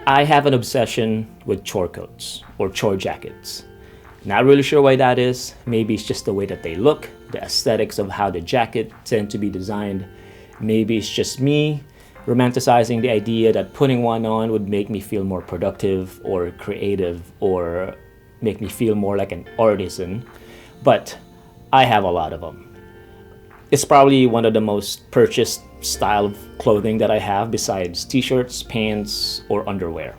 I have an obsession with chore coats or chore jackets. Not really sure why that is. Maybe it's just the way that they look, the aesthetics of how the jacket tend to be designed. Maybe it's just me romanticizing the idea that putting one on would make me feel more productive or creative or make me feel more like an artisan. But I have a lot of them. It's probably one of the most purchased style of clothing that I have besides t-shirts, pants, or underwear.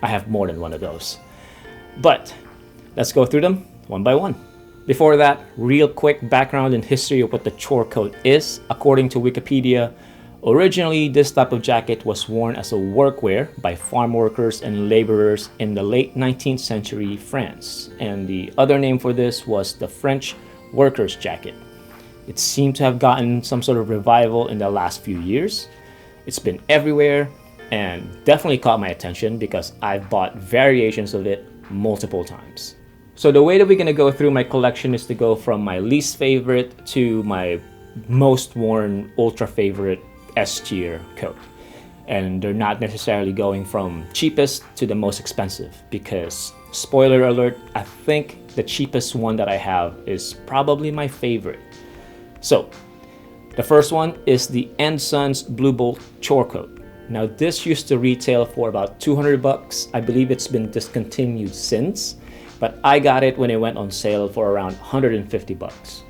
I have more than one of those. But let's go through them one by one. Before that, real quick background and history of what the chore coat is. According to Wikipedia, originally this type of jacket was worn as a workwear by farm workers and laborers in the late 19th century France. And the other name for this was the French workers' jacket. It seemed to have gotten some sort of revival in the last few years. It's been everywhere and definitely caught my attention because I've bought variations of it multiple times. So the way that we're going to go through my collection is to go from my least favorite to my most worn ultra favorite S tier coat. And they're not necessarily going from cheapest to the most expensive because, spoiler alert, I think the cheapest one that I have is probably my favorite. So the first one is the Ensons Bluebolt chore coat. Now this used to retail for about 200 bucks. I believe it's been discontinued since, but I got it when it went on sale for around 150 bucks.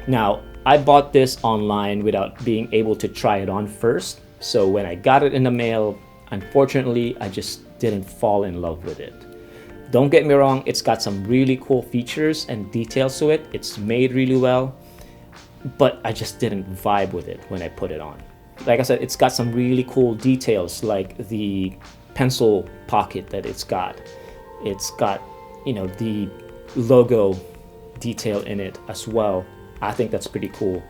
Now I bought this online without being able to try it on first. So when I got it in the mail, unfortunately, I just didn't fall in love with it. Don't get me wrong, it's got some really cool features and details to it. It's made really well. But I just didn't vibe with it when I put it on. Like I said, it's got some really cool details like the pencil pocket that it's got. It's got, the logo detail in it as well. I think that's pretty cool.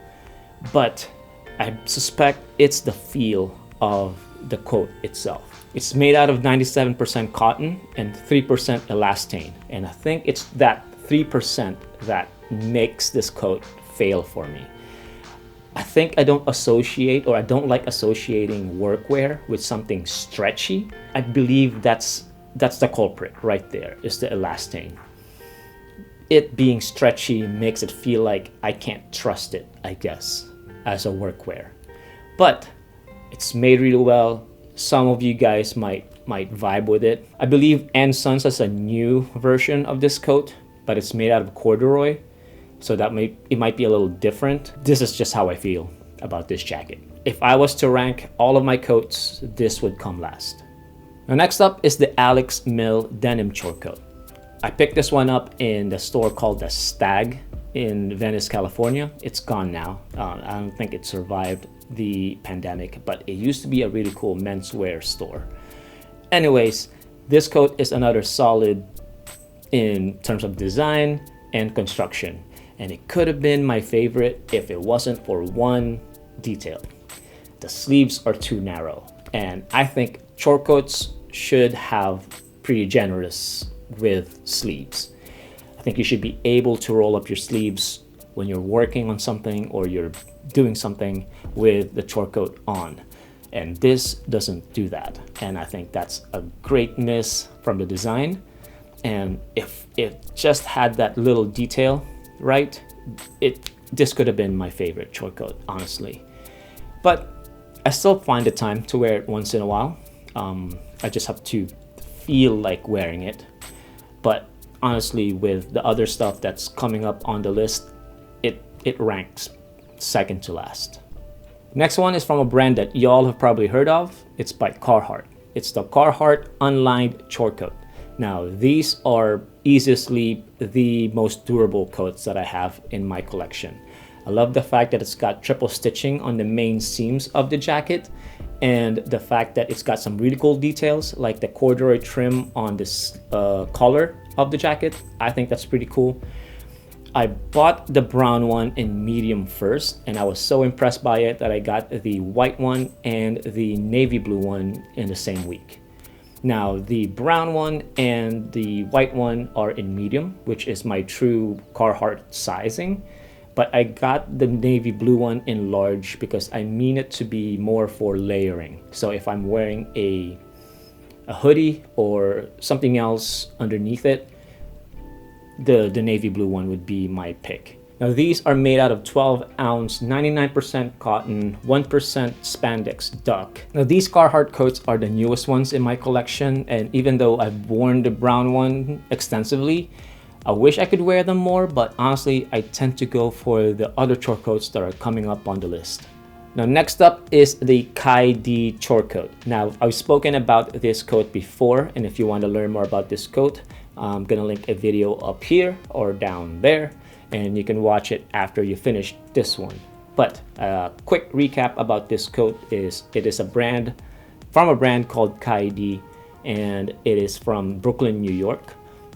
But I suspect it's the feel of the coat itself. It's made out of 97% cotton and 3% elastane. And I think it's that 3% that makes this coat fail for me. I think I don't like associating workwear with something stretchy. I believe that's the culprit right there, is the elastane. It being stretchy makes it feel like I can't trust it, I guess, as a workwear. But it's made really well. Some of you guys might vibe with it. I believe Ensons has a new version of this coat, but it's made out of corduroy. So it might be a little different. This is just how I feel about this jacket. If I was to rank all of my coats, this would come last. Now next up is the Alex Mill denim chore coat. I picked this one up in the store called the Stag in Venice, California. It's gone now. I don't think it survived the pandemic, but it used to be a really cool menswear store. Anyways, this coat is another solid in terms of design and construction. And it could have been my favorite if it wasn't for one detail. The sleeves are too narrow. And I think chore coats should have pretty generous with sleeves. I think you should be able to roll up your sleeves when you're working on something or you're doing something with the chore coat on. And this doesn't do that. And I think that's a great miss from the design. And if it just had that little detail, right, this could have been my favorite chore coat, honestly. But I still find the time to wear it once in a while. I just have to feel like wearing it. But honestly, with the other stuff that's coming up on the list, it ranks second to last. Next one is from a brand that y'all have probably heard of. It's by Carheart. It's the Carheart Unlined Chore Coat. Now, these are easily the most durable coats that I have in my collection. I love the fact that it's got triple stitching on the main seams of the jacket, and the fact that it's got some really cool details like the corduroy trim on this collar of the jacket. I think that's pretty cool. I bought the brown one in medium first, and I was so impressed by it that I got the white one and the navy blue one in the same week. Now, the brown one and the white one are in medium, which is my true Carhartt sizing. But I got the navy blue one in large because I mean it to be more for layering. So if I'm wearing a a hoodie or something else underneath it, the navy blue one would be my pick. Now these are made out of 12-ounce, 99% cotton, 1% spandex duck. Now these Carheart coats are the newest ones in my collection, and even though I've worn the brown one extensively, I wish I could wear them more, but honestly, I tend to go for the other Chore coats that are coming up on the list. Now next up is the Kai D Chore coat. Now I've spoken about this coat before, and if you want to learn more about this coat, I'm gonna link a video up here or down there, and you can watch it after you finish this one. But a quick recap about this coat is it is a brand called Kai D, and it is from Brooklyn, New York.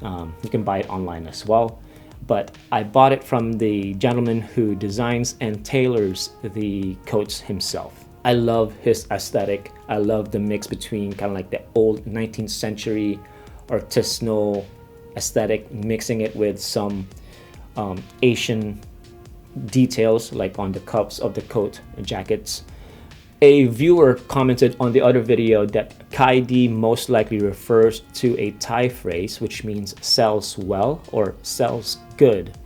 You can buy it online as well, but I bought it from the gentleman who designs and tailors the coats himself. I love his aesthetic. I love the mix between kind of like the old 19th century artisanal aesthetic, mixing it with some Asian details like on the cuffs of the coat and jackets. A viewer commented on the other video that Kai D most likely refers to a Thai phrase which means sells well or sells good.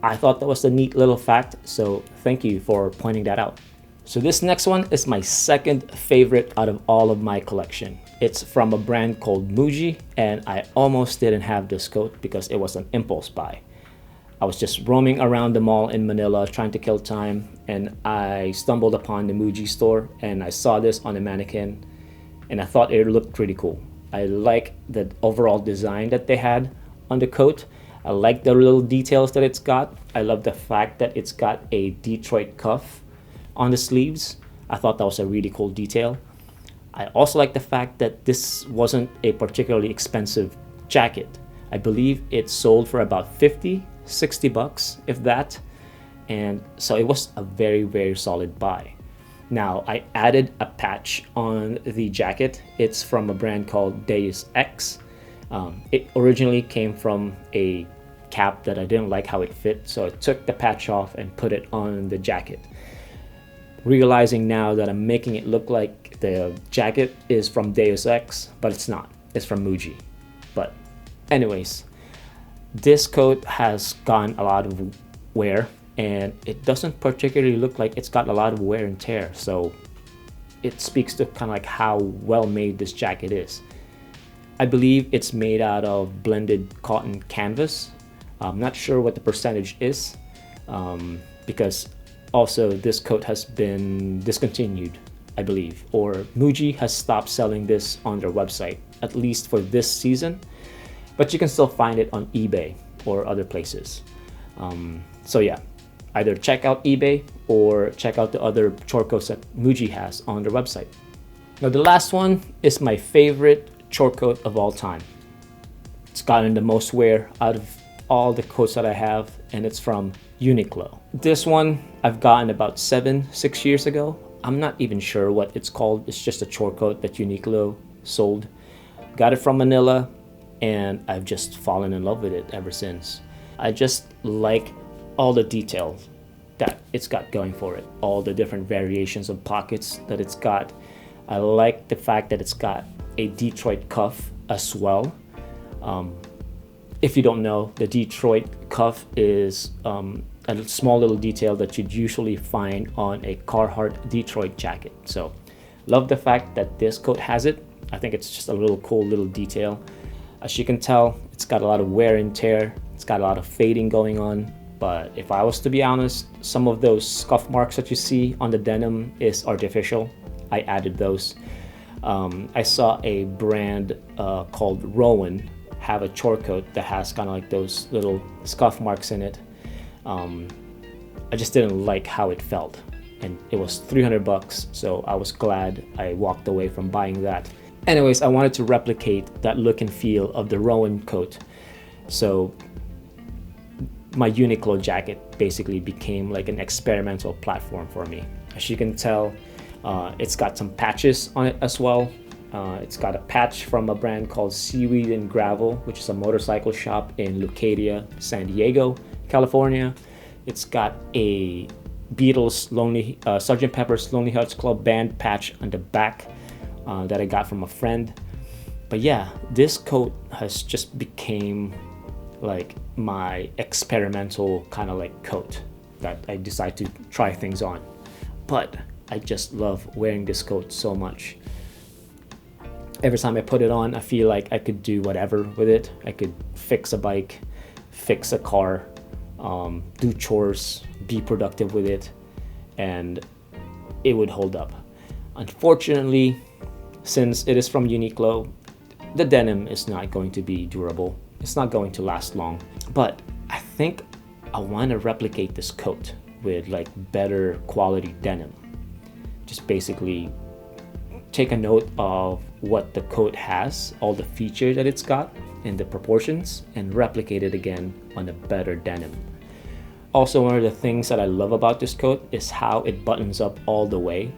I thought that was a neat little fact, so thank you for pointing that out. So this next one is my second favorite out of all of my collection. It's from a brand called Muji, and I almost didn't have this coat because it was an impulse buy. I was just roaming around the mall in Manila trying to kill time, and I stumbled upon the Muji store and I saw this on a mannequin and I thought it looked pretty cool. I like the overall design that they had on the coat. I like the little details that it's got. I love the fact that it's got a Detroit cuff on the sleeves. I thought that was a really cool detail. I also like the fact that this wasn't a particularly expensive jacket. I believe it sold for about 50-60 bucks, if that, and so it was a very solid buy. Now I added a patch on the jacket. It's from a brand called Deus Ex. It originally came from a cap that I didn't like how it fit, so I took the patch off and put it on the jacket, realizing now that I'm making it look like the jacket is from Deus Ex, but it's not. It's from Muji. But anyways, this coat has gotten a lot of wear, and it doesn't particularly look like it's got a lot of wear and tear, so it speaks to kind of like how well made this jacket is. I believe it's made out of blended cotton canvas. I'm not sure what the percentage is, because also this coat has been discontinued, I believe, or Muji has stopped selling this on their website, at least for this season. But you can still find it on eBay or other places. So yeah, either check out eBay or check out the other Chore coats that Muji has on their website. Now the last one is my favorite Chore coat of all time. It's gotten the most wear out of all the coats that I have, and it's from Uniqlo. This one I've gotten about 6 years ago. I'm not even sure what it's called. It's just a Chore coat that Uniqlo sold. Got it from Manila, and I've just fallen in love with it ever since. I just like all the details that it's got going for it, all the different variations of pockets that it's got. I like the fact that it's got a Detroit cuff as well. If you don't know, the Detroit cuff is a small little detail that you'd usually find on a Carheart Detroit jacket. So love the fact that this coat has it. I think it's just a little cool little detail. As you can tell, it's got a lot of wear and tear. It's got a lot of fading going on. But if I was to be honest, some of those scuff marks that you see on the denim is artificial. I added those. I saw a brand called Rowan have a Chore coat that has kind of like those little scuff marks in it. I just didn't like how it felt, and it was 300 bucks, so I was glad I walked away from buying that. Anyways, I wanted to replicate that look and feel of the Rowan coat, so my Uniqlo jacket basically became like an experimental platform for me. As you can tell, it's got some patches on it as well. It's got a patch from a brand called Seaweed and Gravel, which is a motorcycle shop in Lucadia, San Diego, California. It's got a Beatles Sgt. Pepper's Lonely Hearts Club Band patch on the back that I got from a friend. But yeah, this coat has just became like my experimental kind of like coat that I decide to try things on. But I just love wearing this coat so much. Every time I put it on, I feel like I could do whatever with it. I could fix a bike, fix a car, do chores, be productive with it, and it would hold up. Unfortunately, since it is from Uniqlo, the denim is not going to be durable. It's not going to last long. But I think I want to replicate this coat with like better quality denim. Just basically take a note of what the coat has, all the features that it's got, and the proportions, and replicate it again on a better denim. Also, one of the things that I love about this coat is how it buttons up all the way.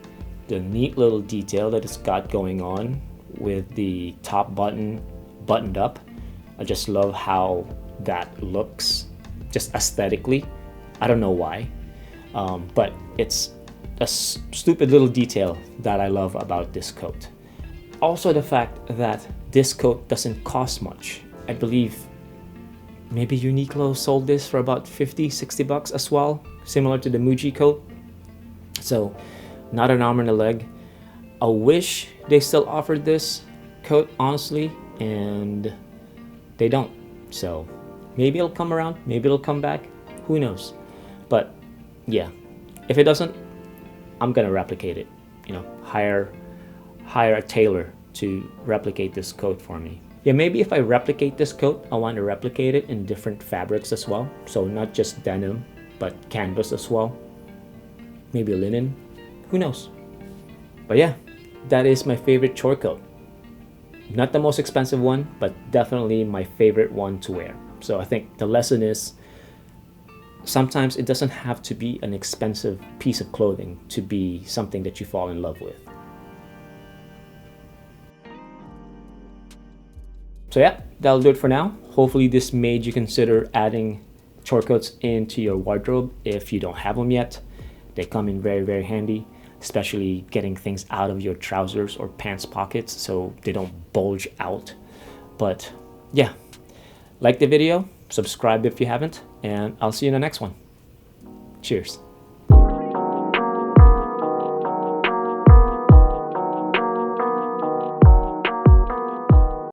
The neat little detail that it's got going on with the top button buttoned up. I just love how that looks, just aesthetically. I don't know why, but it's a stupid little detail that I love about this coat. Also, the fact that this coat doesn't cost much. I believe maybe Uniqlo sold this for about 50-60 bucks as well, similar to the Muji coat. So not an arm and a leg. I wish they still offered this coat, honestly, and they don't. So maybe it'll come around, maybe it'll come back, who knows. But yeah, if it doesn't, I'm gonna replicate it. You know, hire a tailor to replicate this coat for me. Yeah, maybe if I replicate this coat, I want to replicate it in different fabrics as well. So not just denim, but canvas as well. Maybe linen, who knows. But yeah, that is my favorite chore coat. Not the most expensive one, but definitely my favorite one to wear. So I think the lesson is, sometimes it doesn't have to be an expensive piece of clothing to be something that you fall in love with. So yeah, that'll do it for now. Hopefully this made you consider adding chore coats into your wardrobe if you don't have them yet. They come in very, very handy, especially getting things out of your trousers or pants pockets so they don't bulge out. But yeah, like the video, subscribe if you haven't, and I'll see you in the next one. Cheers.